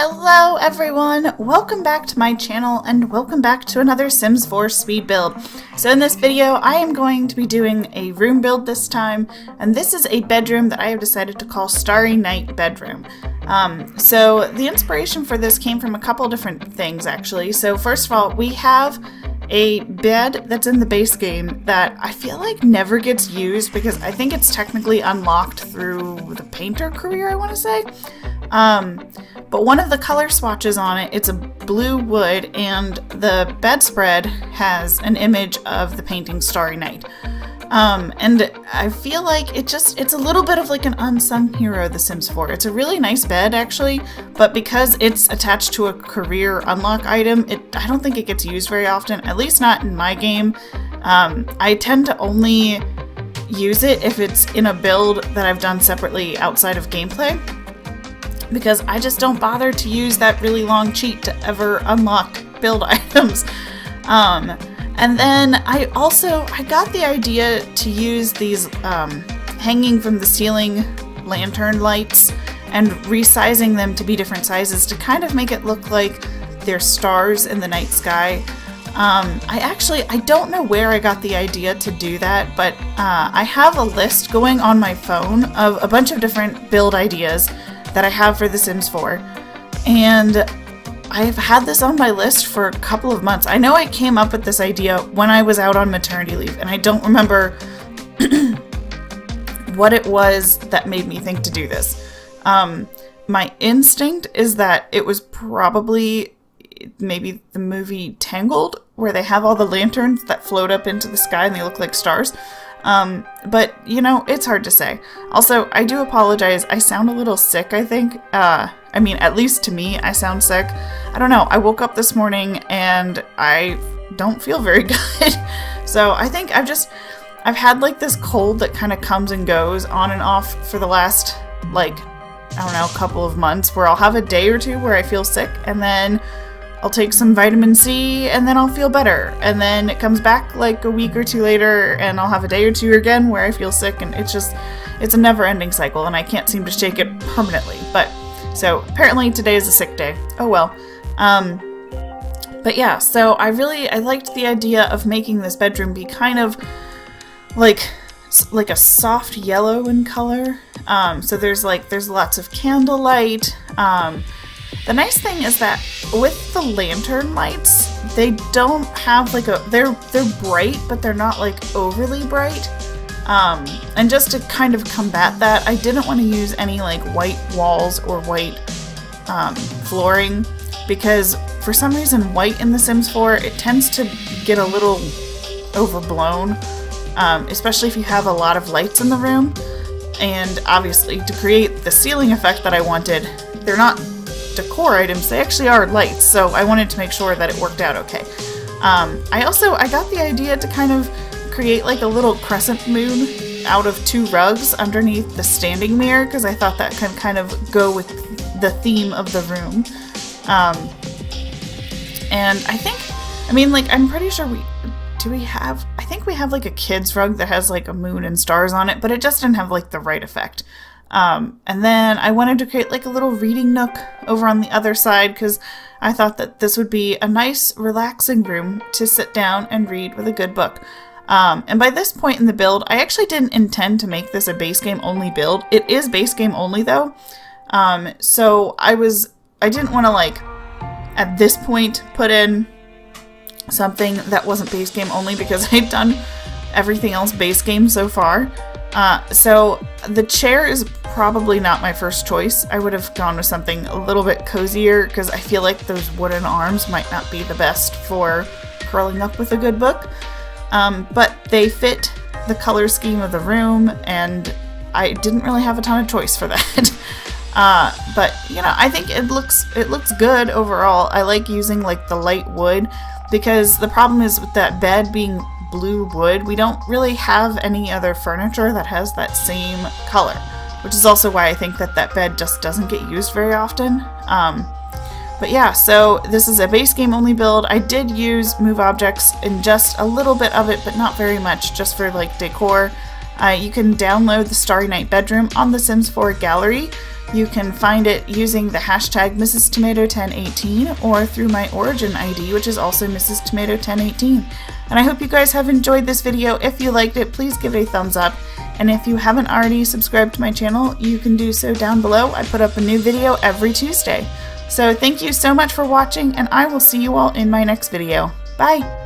Hello everyone, welcome back to my channel and welcome back to another Sims 4 speed build. So in this video I am going to be doing a room build this time, and this is a bedroom that I have decided to call Starry Night Bedroom. So the inspiration for this came from a couple different things actually. So first of all, we have a bed that's in the base game that I feel like never gets used because I think it's technically unlocked through the painter career, I want to say. But one of the color swatches on it, it's a blue wood, and the bedspread has an image of the painting Starry Night. And I feel like it's a little bit of like an unsung hero of The Sims 4. It's a really nice bed actually, but because it's attached to a career unlock item, I don't think it gets used very often, at least not in my game. I tend to only use it if it's in a build that I've done separately outside of gameplay, because I just don't bother to use that really long cheat to ever unlock build items. And then I got the idea to use these hanging from the ceiling lantern lights and resizing them to be different sizes to kind of make it look like they're stars in the night sky. I don't know where I got the idea to do that, but I have a list going on my phone of a bunch of different build ideas that I have for The Sims 4, and I've had this on my list for a couple of months. I know I came up with this idea when I was out on maternity leave, and I don't remember what it was that made me think to do this. My instinct is that it was probably maybe the movie Tangled, where they have all the lanterns that float up into the sky and they look like stars. But you know, it's hard to say. Also, I do apologize. I sound a little sick, I think. I mean, at least to me, I sound sick. I don't know. I woke up this morning and I don't feel very good. So I think I've had like this cold that kind of comes and goes on and off for the last, like, I don't know, couple of months, where I'll have a day or two where I feel sick, and then I'll take some vitamin C and then I'll feel better. And then it comes back like a week or two later and I'll have a day or two again where I feel sick, and it's a never ending cycle and I can't seem to shake it permanently. But so apparently today is a sick day. Oh well. But yeah, so I liked the idea of making this bedroom be kind of like a soft yellow in color. So there's lots of candlelight. The nice thing is that with the lantern lights, they don't have like they're bright, but they're not like overly bright. And just to kind of combat that, I didn't want to use any like white walls or white flooring, because for some reason white in The Sims 4, it tends to get a little overblown, especially if you have a lot of lights in the room. And obviously, to create the ceiling effect that I wanted, they're not decor items, they actually are lights, so I wanted to make sure that it worked out okay. I got the idea to kind of create like a little crescent moon out of two rugs underneath the standing mirror, because I thought that could kind of go with the theme of the room. And I'm pretty sure I think we have like a kid's rug that has like a moon and stars on it, but it just didn't have like the right effect. And then I wanted to create like a little reading nook over on the other side, because I thought that this would be a nice relaxing room to sit down and read with a good book. And by this point in the build, I actually didn't intend to make this a base game only build. It is base game only though. So I didn't want to like at this point put in something that wasn't base game only, because I've done everything else base game so far. So the chair is probably not my first choice. I would have gone with something a little bit cozier, because I feel like those wooden arms might not be the best for curling up with a good book. But they fit the color scheme of the room, and I didn't really have a ton of choice for that. But you know, I think it looks good overall. I like using like the light wood, because the problem is with that bed being blue wood, we don't really have any other furniture that has that same color, which is also why I think that bed just doesn't get used very often. But yeah, so this is a base game only build. I did use Moveobjects in just a little bit of it, but not very much, just for like decor. You can download the Starry Night Bedroom on the Sims 4 gallery. You can find it using the hashtag Mrs. Tomato 1018 or through my origin ID, which is also Mrs. Tomato 1018. And I hope you guys have enjoyed this video. If you liked it, please give it a thumbs up. And if you haven't already subscribed to my channel, you can do so down below. I put up a new video every Tuesday. So thank you so much for watching, and I will see you all in my next video. Bye!